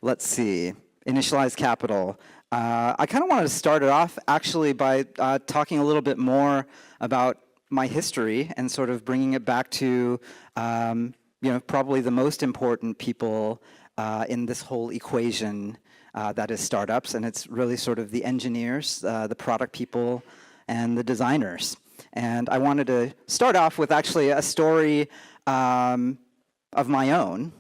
let's see, initialize capital. I kind of wanted to start it off actually by talking a little bit more about my history and sort of bringing it back to probably the most important people in this whole equation that is startups, and it's really sort of the engineers, the product people, and the designers. And I wanted to start off with actually a story of my own.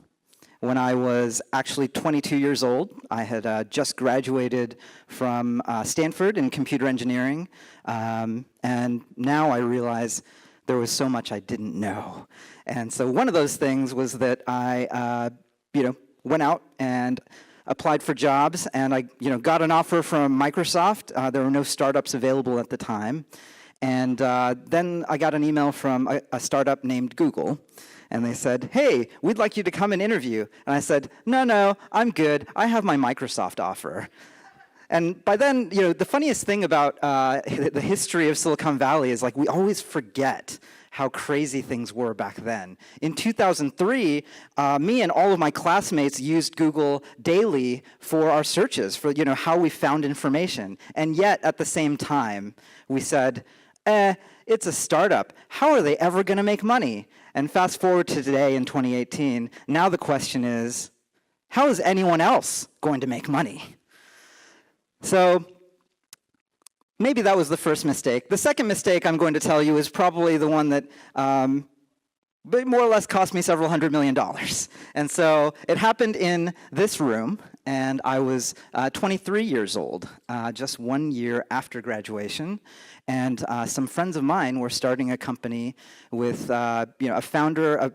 When I was actually 22 years old, I had just graduated from Stanford in computer engineering, and now I realize there was so much I didn't know. And so one of those things was that I, went out and applied for jobs, and I, got an offer from Microsoft. There were no startups available at the time, and then I got an email from a startup named Google. And they said, hey, we'd like you to come and interview. And I said, no, I'm good. I have my Microsoft offer. And by then, the funniest thing about the history of Silicon Valley is like we always forget how crazy things were back then. In 2003, me and all of my classmates used Google daily for our searches, for how we found information. And yet, at the same time, we said, it's a startup. How are they ever going to make money? And fast forward to today in 2018, now the question is, how is anyone else going to make money? So maybe that was the first mistake. The second mistake I'm going to tell you is probably the one that more or less cost me several $100 million. And so it happened in this room, and I was 23 years old, just 1 year after graduation. And some friends of mine were starting a company with a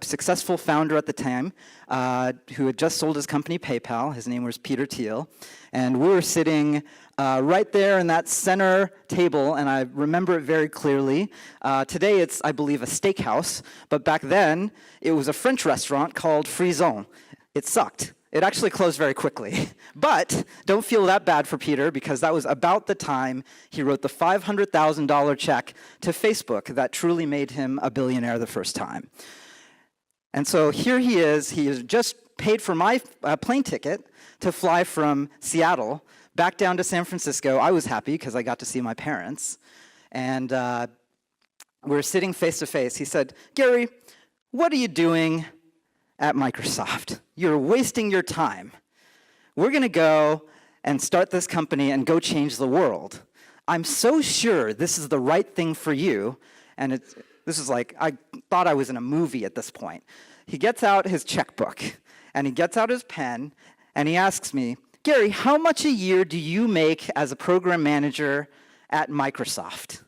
successful founder at the time, who had just sold his company PayPal. His name was Peter Thiel. And we were sitting right there in that center table, and I remember it very clearly. Today it's, I believe, a steakhouse, but back then it was a French restaurant called Frison. It sucked. It actually closed very quickly. But don't feel that bad for Peter, because that was about the time he wrote the $500,000 check to Facebook that truly made him a billionaire the first time. And so here he has just paid for my plane ticket to fly from Seattle back down to San Francisco. I was happy because I got to see my parents. And we were sitting face to face. He said, Garry, what are you doing at Microsoft? You're wasting your time. We're going to go and start this company and go change the world. I'm so sure this is the right thing for you. And this is like, I thought I was in a movie at this point. He gets out his checkbook, and he gets out his pen, and he asks me, Garry, how much a year do you make as a program manager at Microsoft?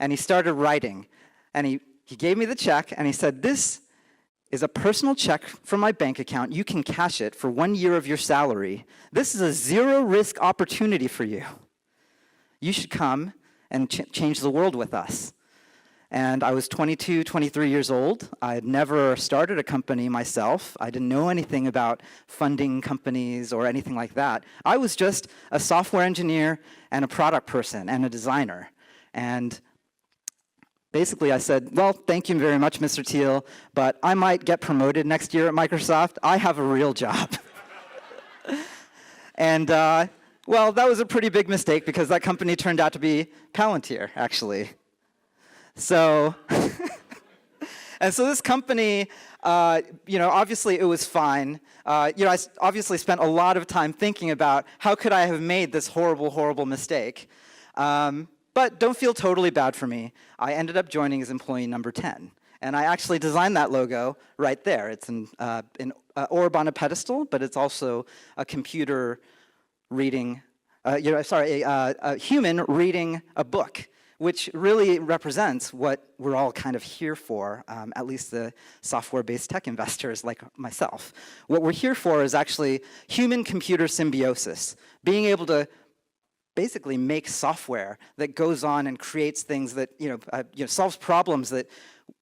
And he started writing, and he gave me the check, and he said, this is a personal check from my bank account. You can cash it for 1 year of your salary. This is a zero-risk opportunity for you. You should come and change the world with us. And I was 22, 23 years old. I had never started a company myself. I didn't know anything about funding companies or anything like that. I was just a software engineer and a product person and a designer. And basically, I said, well, thank you very much, Mr. Thiel, but I might get promoted next year at Microsoft. I have a real job. And, well, that was a pretty big mistake, because that company turned out to be Palantir, actually. So, and so this company, obviously it was fine. I obviously spent a lot of time thinking about how could I have made this horrible, horrible mistake. But don't feel totally bad for me. I ended up joining as employee number 10. And I actually designed that logo right there. It's an orb on a pedestal, but it's also a computer reading, a human reading a book, which really represents what we're all kind of here for, at least the software-based tech investors like myself. What we're here for is actually human-computer symbiosis, being able to basically make software that goes on and creates things that solves problems that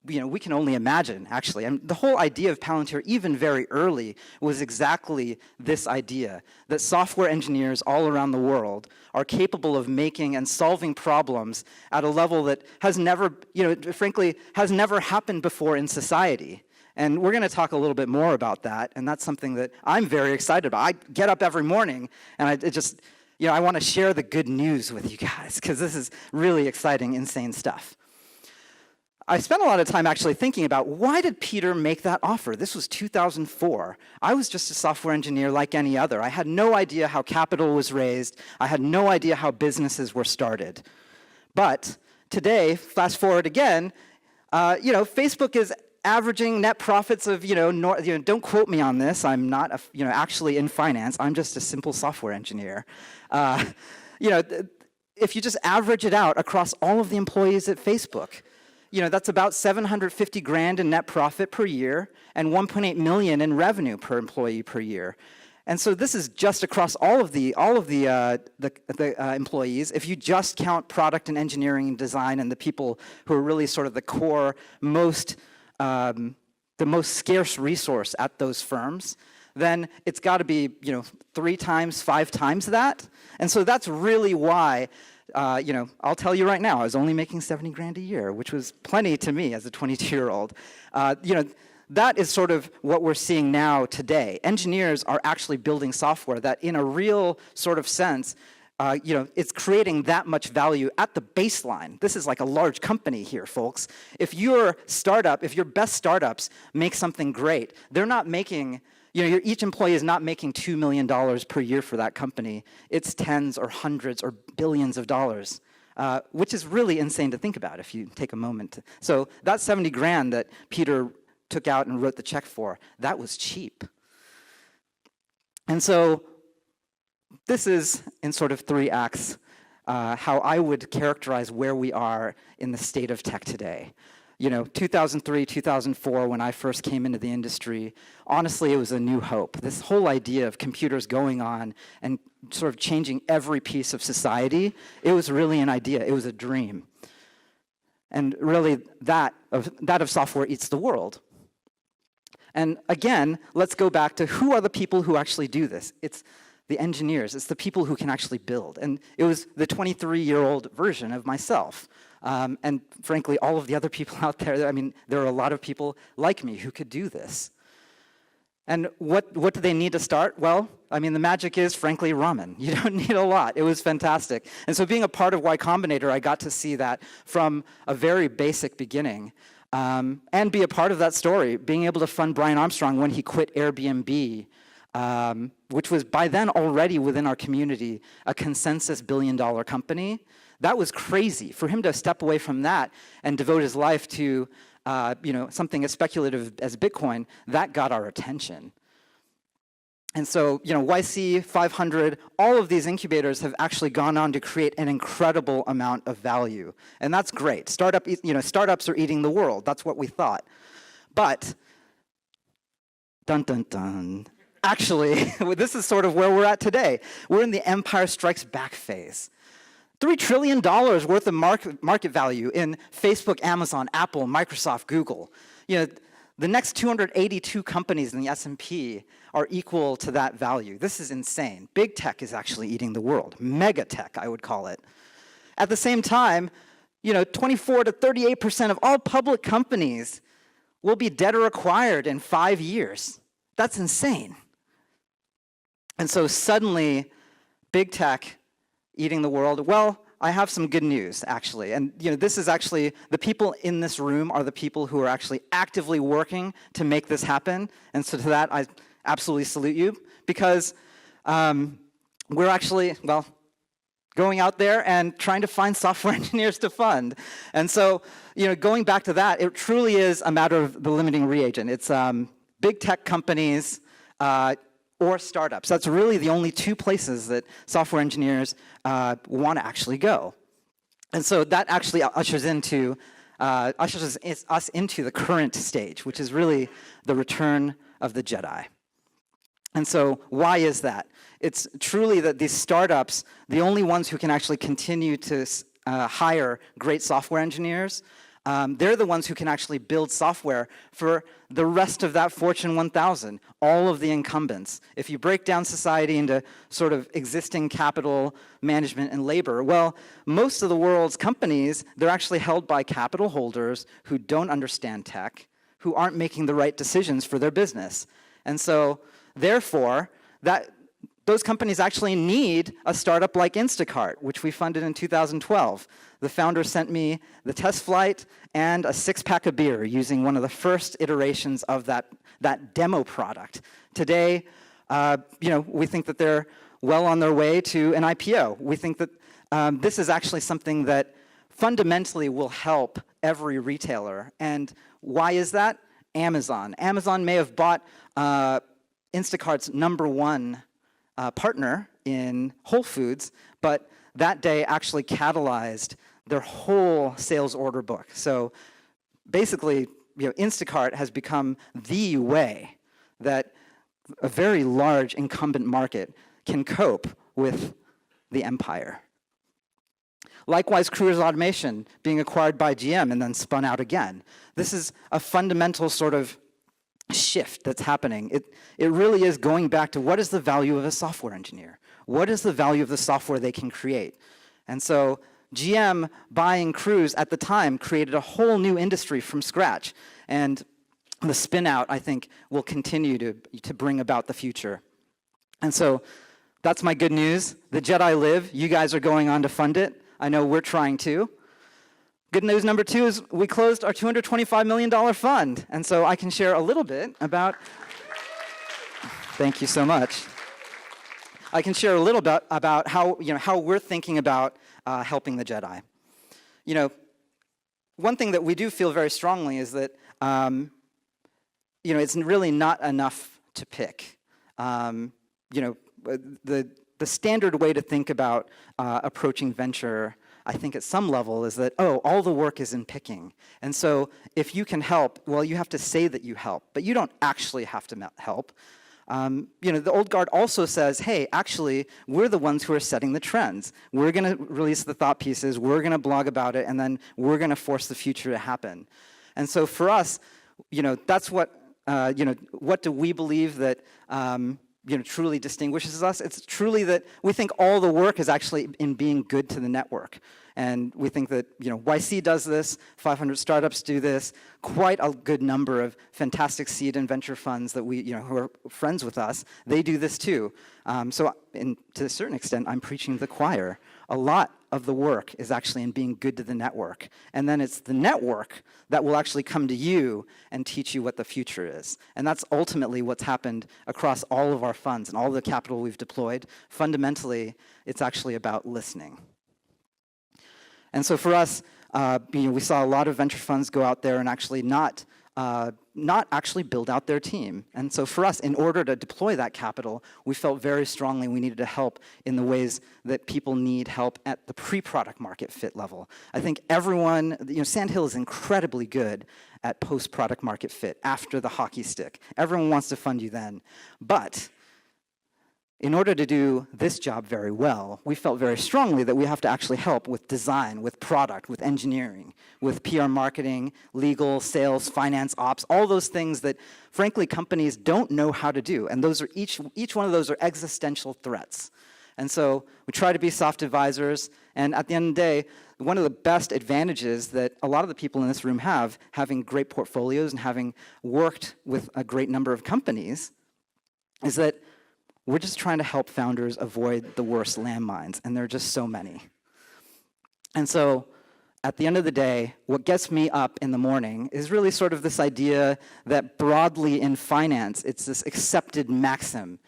we can only imagine, actually. And the whole idea of Palantir, even very early, was exactly this idea, that software engineers all around the world are capable of making and solving problems at a level that has never, frankly, has never happened before in society. And we're going to talk a little bit more about that, and that's something that I'm very excited about. I get up every morning, and I want to share the good news with you guys, because this is really exciting, insane stuff. I spent a lot of time actually thinking about, why did Peter make that offer? This was 2004. I was just a software engineer like any other. I had no idea how capital was raised. I had no idea how businesses were started. But today, fast forward again, Facebook is averaging net profits of, don't quote me on this. I'm not, actually in finance. I'm just a simple software engineer. If you just average it out across all of the employees at Facebook, that's about 750 grand in net profit per year and 1.8 million in revenue per employee per year. And so this is just across all of the employees. If you just count product and engineering and design and the people who are really sort of the core, the most scarce resource at those firms, then it's got to be 3 times, 5 times that. And so that's really why. I'll tell you right now, I was only making 70 grand a year, which was plenty to me as a 22-year-old. That is sort of what we're seeing now today. Engineers are actually building software that, in a real sort of sense, it's creating that much value at the baseline. This is like a large company here, folks. If your best startups make something great, they're not making, each employee is not making $2 million per year for that company. It's tens or hundreds or billions of dollars, which is really insane to think about if you take a moment. So that 70 grand that Peter took out and wrote the check for, that was cheap. And so this is, in sort of 3 acts, how I would characterize where we are in the state of tech today. 2003, 2004, when I first came into the industry, honestly, it was a new hope. This whole idea of computers going on and sort of changing every piece of society, it was really an idea. It was a dream. And really, that of software eats the world. And again, let's go back to, who are the people who actually do this? It's the engineers. It's the people who can actually build. And it was the 23-year-old version of myself. And frankly, all of the other people out there, there are a lot of people like me who could do this. And what do they need to start? Well, the magic is, frankly, ramen. You don't need a lot. It was fantastic. And so being a part of Y Combinator, I got to see that from a very basic beginning. And be a part of that story, being able to fund Brian Armstrong when he quit Airbnb, which was by then already within our community a consensus billion-dollar company. That was crazy. For him to step away from that and devote his life to something as speculative as Bitcoin, that got our attention. And so, YC 500, all of these incubators have actually gone on to create an incredible amount of value. And that's great. Startups are eating the world. That's what we thought. But, dun, dun, dun. Actually, this is sort of where we're at today. We're in the Empire Strikes Back phase. $3 trillion worth of market value in Facebook, Amazon, Apple, Microsoft, Google. The next 282 companies in the S&P are equal to that value. This is insane. Big tech is actually eating the world. Mega tech, I would call it. At the same time, 24 to 38% of all public companies will be dead or acquired in 5 years. That's insane. And so suddenly, big tech eating the world. Well, I have some good news, actually. And this is actually, the people in this room are the people who are actually actively working to make this happen. And so to that, I absolutely salute you, because we're actually, going out there and trying to find software engineers to fund. And so, going back to that, it truly is a matter of the limiting reagent. It's big tech companies or startups. That's really the only 2 places that software engineers want to actually go. And so that actually ushers us into the current stage, which is really the return of the Jedi. And so why is that? It's truly that these startups, the only ones who can actually continue to hire great software engineers, they're the ones who can actually build software for the rest of that Fortune 1000, all of the incumbents. If you break down society into sort of existing capital management and labor, well, most of the world's companies, they're actually held by capital holders who don't understand tech, who aren't making the right decisions for their business. And so, therefore, those companies actually need a startup like Instacart, which we funded in 2012. The founder sent me the test flight and a 6-pack of beer using one of the first iterations of that demo product. Today, we think that they're well on their way to an IPO. We think that this is actually something that fundamentally will help every retailer. And why is that? Amazon. Amazon may have bought Instacart's #1 partner in Whole Foods, but that day actually catalyzed their whole sales order book. So basically, Instacart has become the way that a very large incumbent market can cope with the empire. Likewise, Cruise Automation being acquired by GM and then spun out again. This is a fundamental sort of shift that's happening. It really is going back to what is the value of a software engineer? What is the value of the software they can create? And so GM buying Cruise at the time created a whole new industry from scratch. And the spin out, I think, will continue to bring about the future. And so that's my good news. The Jedi live. You guys are going on to fund it. I know we're trying to. Good news number 2 is we closed our $225 million fund. And so I can share a little bit about, thank you so much. I can share a little bit about how we're thinking about helping the Jedi. One thing that we do feel very strongly is that it's really not enough to pick. The standard way to think about approaching venture, I think at some level, is that, all the work is in picking. And so if you can help, well, you have to say that you help, but you don't actually have to help. The old guard also says, hey, actually, we're the ones who are setting the trends. We're going to release the thought pieces, we're going to blog about it, and then we're going to force the future to happen. And so for us, that's what do we believe that truly distinguishes us? It's truly that we think all the work is actually in being good to the network. And we think that YC does this, 500 startups do this, quite a good number of fantastic seed and venture funds that we, who are friends with us, they do this too. So to a certain extent, I'm preaching to the choir. A lot of the work is actually in being good to the network. And then it's the network that will actually come to you and teach you what the future is. And that's ultimately what's happened across all of our funds and all the capital we've deployed. Fundamentally, it's actually about listening. And so for us, we saw a lot of venture funds go out there and actually not actually build out their team. And so for us, in order to deploy that capital, we felt very strongly we needed to help in the ways that people need help at the pre-product market fit level. I think everyone, Sandhill is incredibly good at post-product market fit, after the hockey stick. Everyone wants to fund you then. But in order to do this job very well, we felt very strongly that we have to actually help with design, with product, with engineering, with PR marketing, legal, sales, finance, ops, all those things that, frankly, companies don't know how to do. And those are each one of those are existential threats. And so we try to be soft advisors. And at the end of the day, one of the best advantages that a lot of the people in this room have, having great portfolios and having worked with a great number of companies, is that we're just trying to help founders avoid the worst landmines, and there are just so many. And so at the end of the day, what gets me up in the morning is really sort of this idea that broadly in finance, it's this accepted maxim.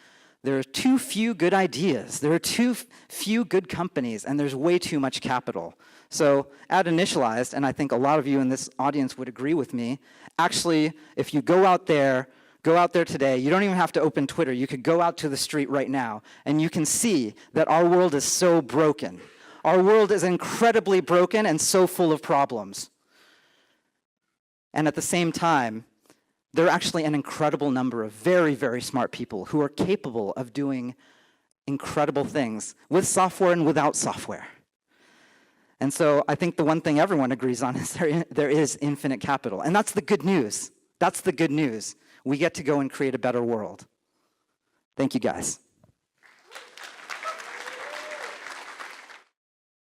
There are too few good ideas, there are too few good companies, and there's way too much capital. So at Initialized, and I think a lot of you in this audience would agree with me, actually, if you go out there today, you don't even have to open Twitter. You could go out to the street right now, and you can see that our world is so broken. Our world is incredibly broken and so full of problems. And at the same time, there are actually an incredible number of very, very smart people who are capable of doing incredible things with software and without software. And so I think the one thing everyone agrees on is there is infinite capital. And that's the good news. That's the good news. We get to go and create a better world. Thank you, guys.